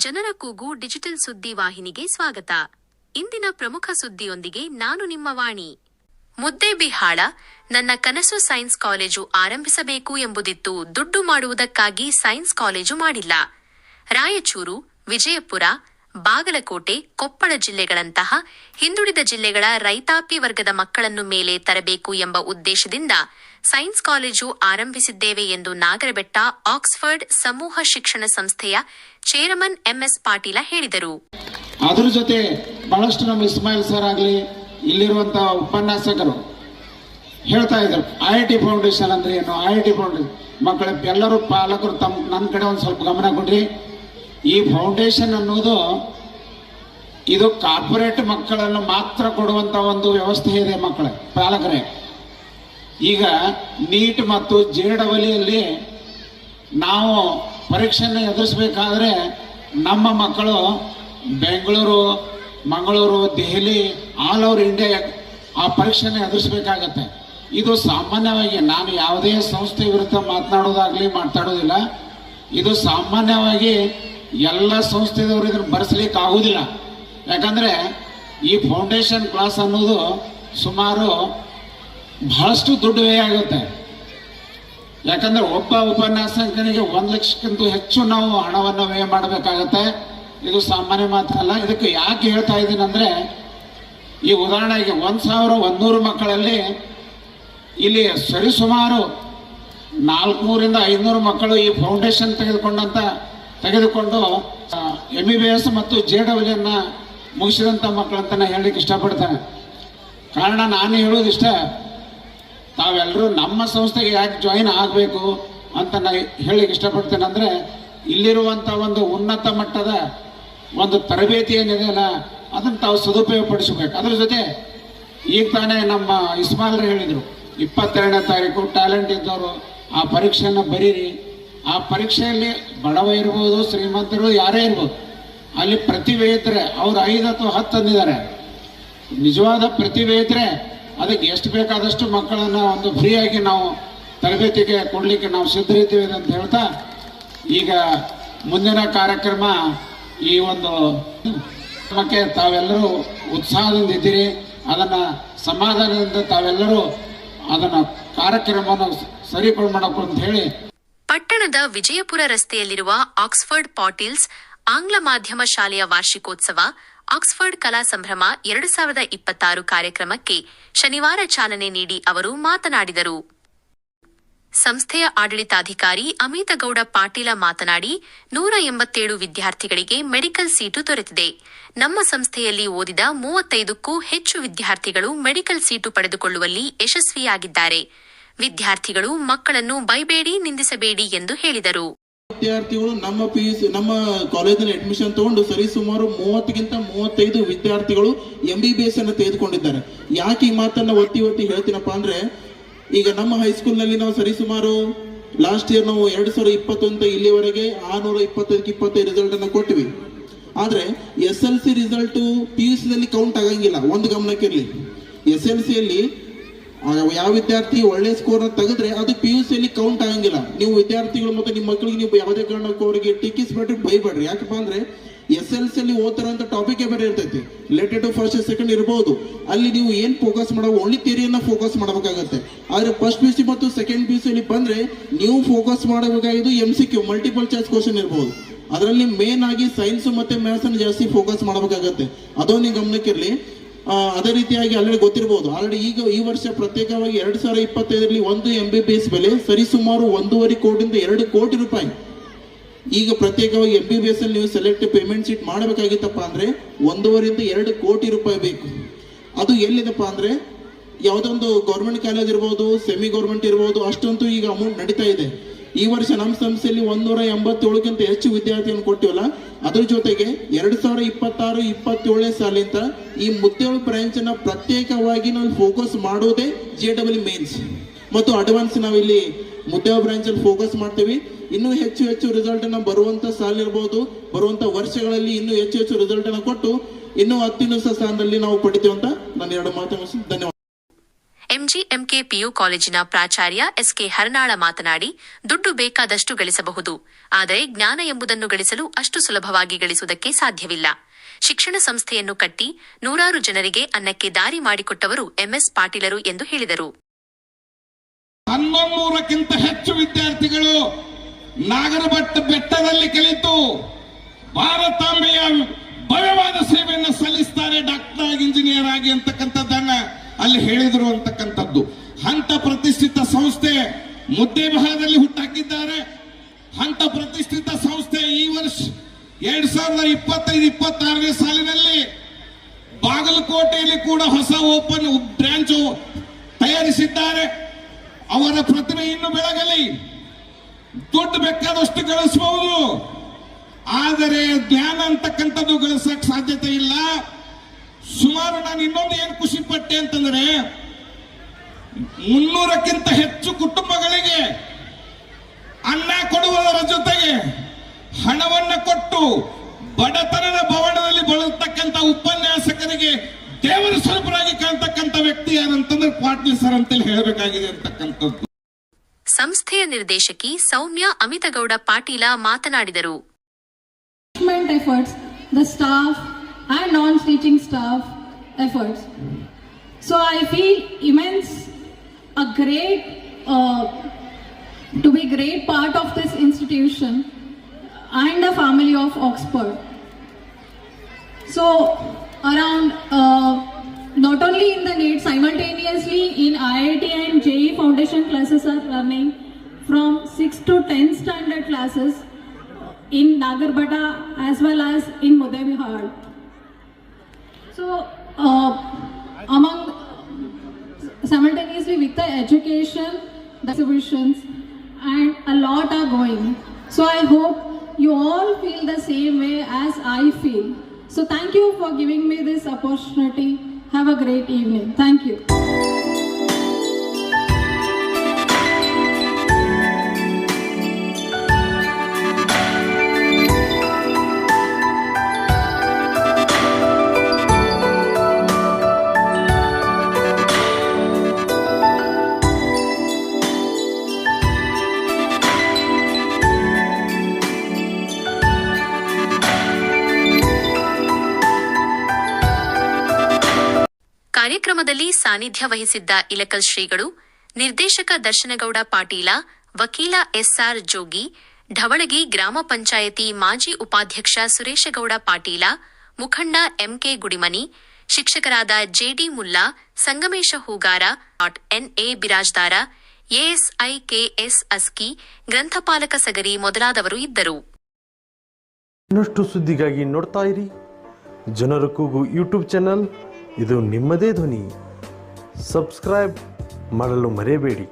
ಜನರ ಕೂಗು ಡಿಜಿಟಲ್ ಸುದ್ದಿ ವಾಹಿನಿಗೆ ಸ್ವಾಗತ. ಇಂದಿನ ಪ್ರಮುಖ ಸುದ್ದಿಯೊಂದಿಗೆ ನಾನು ನಿಮ್ಮ ವಾಣಿ. ಮುದ್ದೇಬಿಹಾಳ, ನನ್ನ ಕನಸು ಸೈನ್ಸ್ ಕಾಲೇಜು ಆರಂಭಿಸಬೇಕು ಎಂಬುದಿತ್ತು. ದುಡ್ಡು ಮಾಡುವುದಕ್ಕಾಗಿ ಸೈನ್ಸ್ ಕಾಲೇಜು ಮಾಡಿಲ್ಲ. ರಾಯಚೂರು, ವಿಜಯಪುರ, ಬಾಗಲಕೋಟೆ, ಕೊಪ್ಪಳ ಜಿಲ್ಲೆಗಳಂತಹ ಹಿಂದುಳಿದ ಜಿಲ್ಲೆಗಳ ರೈತಾಪಿ ವರ್ಗದ ಮಕ್ಕಳನ್ನು ಮೇಲೆ ತರಬೇಕು ಎಂಬ ಉದ್ದೇಶದಿಂದ ಸೈನ್ಸ್ ಕಾಲೇಜು ಆರಂಭಿಸಿದ್ದೇವೆ ಎಂದು ನಾಗರಬೆಟ್ಟ ಆಕ್ಸ್ಫರ್ಡ್ ಸಮೂಹ ಶಿಕ್ಷಣ ಸಂಸ್ಥೆಯ ಚೇರ್ಮನ್ ಎಂಎಸ್ ಪಾಟೀಲ ಹೇಳಿದರು. ಅದರ ಜೊತೆ ಬಹಳಷ್ಟು ನಮ್ಮ ಇಸ್ಮಾಯಿಲ್ ಸರ್ ಆಗಲಿ ಇಲ್ಲಿರುವಂತಹ ಉಪನ್ಯಾಸಕರು ಹೇಳ್ತಾ ಇದ್ರು, IIT ಫೌಂಡೇಶನ್ ಅಂದ್ರೆ ಏನು, IIT ಫೌಂಡೇಶನ್ ಮಕ್ಕಳ ಎಲ್ಲರೂ ಪಾಲಕರು ನನ್ನ ಕಡೆ ಒಂದು ಸ್ವಲ್ಪ ಗಮನ ಕೊಡ್ರಿ. ಈ ಫೌಂಡೇಶನ್ ಅನ್ನೋದು ಇದು ಕಾರ್ಪೊರೇಟ್ ಮಕ್ಕಳನ್ನು ಮಾತ್ರ ಕೊಡುವಂತ ಒಂದು ವ್ಯವಸ್ಥೆ ಇದೆ. ಮಕ್ಕಳ ಪಾಲಕರೇ, ಈಗ ನೀಟ್ ಮತ್ತು JEE ನಾವು ಪರೀಕ್ಷೆಯನ್ನು ಎದುರಿಸಬೇಕಾದ್ರೆ ನಮ್ಮ ಮಕ್ಕಳು Bengaluru, Mangaluru, Delhi, all over India ಆ ಪರೀಕ್ಷೆಯನ್ನು ಎದುರಿಸಬೇಕಾಗತ್ತೆ. ಇದು ಸಾಮಾನ್ಯವಾಗಿ ನಾನು ಯಾವುದೇ ಸಂಸ್ಥೆ ವಿರುದ್ಧ ಮಾತಾಡೋದಿಲ್ಲ. ಇದು ಸಾಮಾನ್ಯವಾಗಿ ಎಲ್ಲ ಸಂಸ್ಥೆದವರು ಇದನ್ನು ಬರೆಸಲಿಕ್ಕೆ ಆಗುವುದಿಲ್ಲ. ಯಾಕಂದ್ರೆ ಈ ಫೌಂಡೇಶನ್ ಕ್ಲಾಸ್ ಅನ್ನೋದು ಸುಮಾರು ಬಹಳಷ್ಟು ದುಡ್ಡು ವ್ಯಯ ಆಗುತ್ತೆ. ಯಾಕಂದ್ರೆ ಒಬ್ಬ ಉಪನ್ಯಾಸಕನಿಗೆ 1 ಲಕ್ಷಕ್ಕಿಂತ ಹೆಚ್ಚು ನಾವು ಹಣವನ್ನು ವ್ಯಯ ಮಾಡಬೇಕಾಗತ್ತೆ. ಇದು ಸಾಮಾನ್ಯ ಮಾತಲ್ಲ. ಇದಕ್ಕೆ ಯಾಕೆ ಹೇಳ್ತಾ ಇದ್ದೀನಿ ಅಂದ್ರೆ, ಈ ಉದಾಹರಣೆಗೆ 1100 ಮಕ್ಕಳಲ್ಲಿ ಇಲ್ಲಿ ಸರಿಸುಮಾರು 400ರಿಂದ 500 ಮಕ್ಕಳು ಈ ಫೌಂಡೇಶನ್ ತೆಗೆದುಕೊಂಡು MBBS ಮತ್ತು JEE ಮುಗಿಸಿದಂಥ ಮಕ್ಕಳಂತ ಹೇಳಲಿಕ್ಕೆ ಇಷ್ಟಪಡ್ತಾನೆ. ಕಾರಣ ನಾನು ಹೇಳೋದಿಷ್ಟ, ತಾವೆಲ್ಲರೂ ನಮ್ಮ ಸಂಸ್ಥೆಗೆ ಯಾಕೆ ಜಾಯಿನ್ ಆಗಬೇಕು ಅಂತ ನಾನು ಹೇಳಲಿಕ್ಕೆ ಇಷ್ಟಪಡ್ತೇನೆ. ಅಂದರೆ ಇಲ್ಲಿರುವಂಥ ಒಂದು ಉನ್ನತ ಮಟ್ಟದ ಒಂದು ತರಬೇತಿ ಏನಿದೆಯಲ್ಲ ಅದನ್ನು ತಾವು ಸದುಪಯೋಗ ಪಡಿಸಬೇಕು. ಅದ್ರ ಜೊತೆ ಈಗ ತಾನೇ ನಮ್ಮ ಇಸ್ಮಾಯಿಲ್ರು ಹೇಳಿದರು, 22ನೇ ತಾರೀಕು ಟ್ಯಾಲೆಂಟ್ ಇದ್ದವರು ಆ ಪರೀಕ್ಷೆಯನ್ನು ಬರೀರಿ. ಆ ಪರೀಕ್ಷೆಯಲ್ಲಿ ಬಡವ ಇರ್ಬೋದು, ಶ್ರೀಮಂತರು, ಯಾರೇ ಇರ್ಬೋದು, ಅಲ್ಲಿ ಪ್ರತಿಭೆ ಇದ್ರೆ ಅವ್ರು 5 ಅಥವಾ 10 ತಂದಿದ್ದಾರೆ. ನಿಜವಾದ ಪ್ರತಿಭೆ ಇದ್ರೆ ಅದಕ್ಕೆ ಎಷ್ಟು ಬೇಕಾದಷ್ಟು ಮಕ್ಕಳನ್ನು ಒಂದು ಫ್ರೀಯಾಗಿ ನಾವು ತರಬೇತಿಗೆ ಕೊಡಲಿಕ್ಕೆ ನಾವು ಸಿದ್ಧರಿದ್ದೀವಿ ಅಂತ ಹೇಳ್ತಾ, ಈಗ ಮುಂದಿನ ಕಾರ್ಯಕ್ರಮ ಈ ಒಂದು ಕ್ರಮಕ್ಕೆ ತಾವೆಲ್ಲರೂ ಉತ್ಸಾಹದಿಂದ ಇದ್ದೀರಿ. ಅದನ್ನು ಸಮಾಧಾನದಿಂದ ತಾವೆಲ್ಲರೂ ಅದನ್ನು ಕಾರ್ಯಕ್ರಮವನ್ನು ಸರಿಪಡಿಸಬೇಕು ಅಂತ ಹೇಳಿ. ಪಟ್ಟಣದ ವಿಜಯಪುರ ರಸ್ತೆಯಲ್ಲಿರುವ ಆಕ್ಸ್ಫರ್ಡ್ ಪಾಟೀಲ್ಸ್ ಆಂಗ್ಲ ಮಾಧ್ಯಮ ಶಾಲೆಯ ವಾರ್ಷಿಕೋತ್ಸವ ಆಕ್ಸ್ಫರ್ಡ್ ಕಲಾ ಸಂಭ್ರಮ 2026 ಕಾರ್ಯಕ್ರಮಕ್ಕೆ ಶನಿವಾರ ಚಾಲನೆ ನೀಡಿ ಅವರು ಮಾತನಾಡಿದರು. ಸಂಸ್ಥೆಯ ಆಡಳಿತಾಧಿಕಾರಿ ಅಮಿತಗೌಡ ಪಾಟೀಲ ಮಾತನಾಡಿ, 187 ವಿದ್ಯಾರ್ಥಿಗಳಿಗೆ ಮೆಡಿಕಲ್ ಸೀಟು ದೊರೆತಿದೆ. ನಮ್ಮ ಸಂಸ್ಥೆಯಲ್ಲಿ ಓದಿದ 35ಕ್ಕೂ ಹೆಚ್ಚು ವಿದ್ಯಾರ್ಥಿಗಳು ಮೆಡಿಕಲ್ ಸೀಟು ಪಡೆದುಕೊಳ್ಳುವಲ್ಲಿ ಯಶಸ್ವಿಯಾಗಿದ್ದಾರೆ. ವಿದ್ಯಾರ್ಥಿಗಳು ಮಕ್ಕಳನ್ನು ಬೈಬೇಡಿ, ನಿಂದಿಸಬೇಡಿ ಎಂದು ಹೇಳಿದರು. ವಿದ್ಯಾರ್ಥಿಗಳು ನಮ್ಮ ಕಾಲೇಜಿನಲ್ಲಿ ಅಡ್ಮಿಷನ್ ತಗೊಂಡು ಸರಿಸುಮಾರು 30ಗಿಂತ 35 ವಿದ್ಯಾರ್ಥಿಗಳು MBBS ಅನ್ನು ತೆಗೆದುಕೊಂಡಿದ್ದಾರೆ. ಯಾಕೆ ಈ ಮಾತನ್ನ ಒತ್ತಿ ಹೇಳ್ತೀನಪ್ಪ ಅಂದ್ರೆ, ಈಗ ನಮ್ಮ ಹೈಸ್ಕೂಲ್ನಲ್ಲಿ ನಾವು ಸರಿಸುಮಾರು ಲಾಸ್ಟ್ ಇಯರ್ ನಾವು 2021 ಇಲ್ಲಿವರೆಗೆ 625 ರಿಸಲ್ಟ್ ಅನ್ನು ಕೊಟ್ಟಿವಿ. ಆದ್ರೆ SLC ರಿಸಲ್ಟ್ PUC ದಲ್ಲಿ ಕೌಂಟ್ ಆಗಂಗಿಲ್ಲ. ಒಂದು ಗಮನಕ್ಕಿರಲಿ, SLC ಯಲ್ಲಿ ಯಾವ ವಿದ್ಯಾರ್ಥಿ ಒಳ್ಳೆ ಸ್ಕೋರ್ ತೆಗೆದ್ರೆ ಅದು PUC ಯಲ್ಲಿ ಕೌಂಟ್ ಆಗಂಗಿಲ್ಲ. ನೀವು ವಿದ್ಯಾರ್ಥಿಗಳು ಮತ್ತು ನಿಮ್ಮ ಮಕ್ಕಳಿಗೆ ನೀವು ಯಾವುದೇ ಕಾರಣಕ್ಕೂ ಅವರಿಗೆ ಟೀಕಿಸ್ಬೇಡ್ರಿ, ಬೈಬೇಡ್ರಿ. ಯಾಕಪ್ಪ ಅಂದ್ರೆ SLC ಅಲ್ಲಿ ಓದ್ತಾರಂತ ಟಾಪಿಕ್ ಬೇರೆ ಇರ್ತೈತಿ. ರಿಲೇಟೆಡ್ ಟು ಫಸ್ಟ್ ಸೆಕೆಂಡ್ ಇರಬಹುದು. ಅಲ್ಲಿ ನೀವು ಏನ್ ಫೋಕಸ್ ಮಾಡೋ, ಓನ್ಲಿ ಥಿಯರಿಯನ್ನ ಫೋಕಸ್ ಮಾಡಬೇಕಾಗತ್ತೆ. ಆದ್ರೆ ಫಸ್ಟ್ PUC ಮತ್ತು ಸೆಕೆಂಡ್ PUC ಅಲ್ಲಿ ಬಂದ್ರೆ ನೀವು ಫೋಕಸ್ ಮಾಡಬೇಕಾಗಿದ್ದು MCQ ಮಲ್ಟಿಪಲ್ ಚಾಯ್ಸ್ ಕ್ವಶನ್ ಇರಬಹುದು. ಅದರಲ್ಲಿ ಮೇನ್ ಆಗಿ ಸೈನ್ಸ್ ಮತ್ತೆ ಮ್ಯಾಥ್ಸ್ ಅನ್ನು ಜಾಸ್ತಿ ಫೋಕಸ್ ಮಾಡಬೇಕಾಗತ್ತೆ. ಅದೊಂದು ಗಮನಕ್ಕಿರಲಿ. ಅದೇ ರೀತಿಯಾಗಿ ಆಲ್ರೆಡಿ ಗೊತ್ತಿರಬಹುದು, ಆಲ್ರೆಡಿ ಈಗ ಈ ವರ್ಷ ಪ್ರತ್ಯೇಕವಾಗಿ 2025ರಲ್ಲಿ ಒಂದು MBBS ಬೆಲೆ ಸರಿಸುಮಾರು 1.5 ಕೋಟಿಯಿಂದ 2 ಕೋಟಿ ರೂಪಾಯಿ. ಈಗ ಪ್ರತ್ಯೇಕವಾಗಿ MBBS ಅಲ್ಲಿ ನೀವು ಸೆಲೆಕ್ಟ್ ಪೇಮೆಂಟ್ ಶೀಟ್ ಮಾಡಬೇಕಾಗಿತ್ತಪ್ಪ ಅಂದ್ರೆ 1.5ರಿಂದ 2 ಕೋಟಿ ರೂಪಾಯಿ ಬೇಕು. ಅದು ಎಲ್ಲಿದಪ್ಪ ಅಂದ್ರೆ ಯಾವುದೊಂದು ಗೌರ್ಮೆಂಟ್ ಕಾಲೇಜ್ ಇರ್ಬೋದು, ಸೆಮಿ ಗೌರ್ಮೆಂಟ್ ಇರ್ಬೋದು, ಅಷ್ಟಂತೂ ಈಗ ಅಮೌಂಟ್ ನಡೀತಾ ಇದೆ. ಈ ವರ್ಷ ನಮ್ಮ ಸಂಸ್ಥೆಯಲ್ಲಿ 187ಕ್ಕಿಂತ ಹೆಚ್ಚು ವಿದ್ಯಾರ್ಥಿಯನ್ನು ಕೊಟ್ಟಿವಲ್ಲ. ಅದ್ರ ಜೊತೆಗೆ 2026-27 ಸಾಲಿಂದ ಈ ಮುದ್ದೇಳು ಬ್ರಾಂಚ್ ಅನ್ನ ಪ್ರತ್ಯೇಕವಾಗಿ ನಾವು ಫೋಕಸ್ ಮಾಡೋದೇ JEE ಮೇನ್ಸ್ ಮತ್ತು ಅಡ್ವಾನ್ಸ್. ನಾವಿಲ್ಲಿ ಮುದ್ದೇಳು ಬ್ರಾಂಚ್ ಅಲ್ಲಿ ಫೋಕಸ್ ಮಾಡ್ತೀವಿ. ಇನ್ನೂ ಹೆಚ್ಚು ರಿಸಲ್ಟ್ ಅನ್ನ ಬರುವಂತ ಸಾಲಿರ್ಬೋದು, ಬರುವಂತ ವರ್ಷಗಳಲ್ಲಿ ಇನ್ನೂ ಹೆಚ್ಚು ರಿಸಲ್ಟ್ ಅನ್ನ ಕೊಟ್ಟು ಇನ್ನೂ ಅತ್ಯುನ್ನತ ಸ್ಥಾನದಲ್ಲಿ ನಾವು ಪಡಿತೀವಿ ಅಂತ ನಾನು 2 ಮಾತು. ಧನ್ಯವಾದ. ಎಂಜಿಎಂಕೆ ಪಿಯು ಕಾಲೇಜಿನ ಪ್ರಾಚಾರ್ಯ ಎಸ್ಕೆ ಹರನಾಳ ಮಾತನಾಡಿ, ದುಡ್ಡು ಬೇಕಾದಷ್ಟು ಗಳಿಸಬಹುದು, ಆದರೆ ಜ್ಞಾನ ಎಂಬುದನ್ನು ಗಳಿಸಲು ಅಷ್ಟು ಸುಲಭವಾಗಿ ಗಳಿಸುವುದಕ್ಕೆ ಸಾಧ್ಯವಿಲ್ಲ. ಶಿಕ್ಷಣ ಸಂಸ್ಥೆಯನ್ನು ಕಟ್ಟಿ ನೂರಾರು ಜನರಿಗೆ ಅನ್ನಕ್ಕೆ ದಾರಿ ಮಾಡಿಕೊಟ್ಟವರು ಎಂಎಸ್ ಪಾಟೀಲರು ಎಂದು ಹೇಳಿದರು. 1100ಕ್ಕಿಂತ ಹೆಚ್ಚು ವಿದ್ಯಾರ್ಥಿಗಳು ನಾಗರಬೆಟ್ಟ ಬೆಟ್ಟದಲ್ಲಿ ಕಲಿತು ಭಾರತಾಂಬೆಯ ಭವ್ಯವಾದ ಸೇವೆಯನ್ನು ಸಲ್ಲಿಸ್ತಾರೆ, ಡಾಕ್ಟರ್ ಆಗಿ, ಇಂಜಿನಿಯರ್ ಆಗಿ ಅಂತಕ್ಕಂಥದ್ದನ್ನ ಅಲ್ಲಿ ಹೇಳಿದ್ರು ಅಂತಕ್ಕಂಥದ್ದು. ಅಂತ ಪ್ರತಿಷ್ಠಿತ ಸಂಸ್ಥೆ ಮುದ್ದೇಬಿಹಾಳದಲ್ಲಿ ಹುಟ್ಟಾಕಿದ್ದಾರೆ. ಅಂತ ಪ್ರತಿಷ್ಠಿತ ಸಂಸ್ಥೆ ಈ ವರ್ಷ 2025-26ನೇ ಸಾಲಿನಲ್ಲಿ ಬಾಗಲಕೋಟೆಯಲ್ಲಿ ಕೂಡ ಹೊಸ ಓಪನ್ ಬ್ರಾಂಚ್ ತಯಾರಿಸಿದ್ದಾರೆ. ಅವರ ಪ್ರತಿಭೆ ಇನ್ನು ಬೆಳಗಲಿ. ದುಡ್ಡು ಬೇಕಾದಷ್ಟು ಗಳಿಸಬಹುದು, ಆದರೆ ಜ್ಞಾನ ಅಂತಕ್ಕಂಥದ್ದು ಗಳಿಸಕ್ ಸಾಧ್ಯತೆ ಇಲ್ಲ. ಸುಮಾರು ನಾನು ಇನ್ನೊಂದು ಏನು ಖುಷಿ ಪಟ್ಟೆ ಅಂತಂದ್ರೆ 300ಕ್ಕಿಂತ ಹೆಚ್ಚು ಕುಟುಂಬಗಳಿಗೆ ಅನ್ನ ಕೊಡುವುದರ ಜೊತೆಗೆ ಹಣವನ್ನು ಕೊಟ್ಟು ಬಡತನದ ಭವನದಲ್ಲಿ ಬಳತಕ್ಕಂಥ ಉಪನ್ಯಾಸಕರಿಗೆ ದೇವರ ಸ್ವರೂಪರಾಗಿ ಕಾಣ್ತಕ್ಕಂಥ ವ್ಯಕ್ತಿ ಯಾರಂತಂದ್ರೆ ಪಾಟೀಲ್ ಸರ್ ಅಂತೇಳಿ ಹೇಳಬೇಕಾಗಿದೆ ಅಂತಕ್ಕಂಥದ್ದು. ಸಂಸ್ಥೆಯ ನಿರ್ದೇಶಕಿ ಸೌಮ್ಯ ಅಮಿತಗೌಡ ಪಾಟೀಲ ಮಾತನಾಡಿದರು. Efforts, the staff and non-teaching staff efforts. So I feel immense, a great, to be great part of this institution and the family of Oxford. So around, not only in the NEET, simultaneously in IIT and JEE foundation classes are running from 6 to 10 standard classes in Nagarbata as well as in Muddebihar. So among simultaneously with the education, the exhibitions and a lot are going. So I hope you all feel the same way as I feel. So thank you for giving me this opportunity. Have a great evening. Thank you. ಕಾರ್ಯಕ್ರಮದಲ್ಲಿ ಸಾನ್ನಿಧ್ಯ ವಹಿಸಿದ್ದ ಇಲಕಲ್ ಶ್ರೀಗಳು, ನಿರ್ದೇಶಕ ದರ್ಶನಗೌಡ ಪಾಟೀಲ, ವಕೀಲ S R ಜೋಗಿ, ಢವಳಗಿ ಗ್ರಾಮ ಪಂಚಾಯಿತಿ ಮಾಜಿ ಉಪಾಧ್ಯಕ್ಷ ಸುರೇಶಗೌಡ ಪಾಟೀಲ, ಮುಖಂಡ ಎಂಕೆ ಗುಡಿಮನಿ, ಶಿಕ್ಷಕರಾದ JD Mulla, Sangamesh Hoogar, NA Birajdar, ASI KS Aski, ಗ್ರಂಥಪಾಲಕ ಸಗರಿ ಮೊದಲಾದವರು ಇದ್ದರು. ಇನ್ನಷ್ಟು ಸುದ್ದಿಗಾಗಿ ನೋಡ್ತಾ ಇರಿ ಜನರ ಕೂಗು ಯೂಟ್ಯೂಬ್ ಚಾನಲ್. ಇದು ನಿಮ್ಮದೇ ಧ್ವನಿ. ಸಬ್ಸ್ಕ್ರೈಬ್ ಮಾಡಲು ಮರೆಯಬೇಡಿ.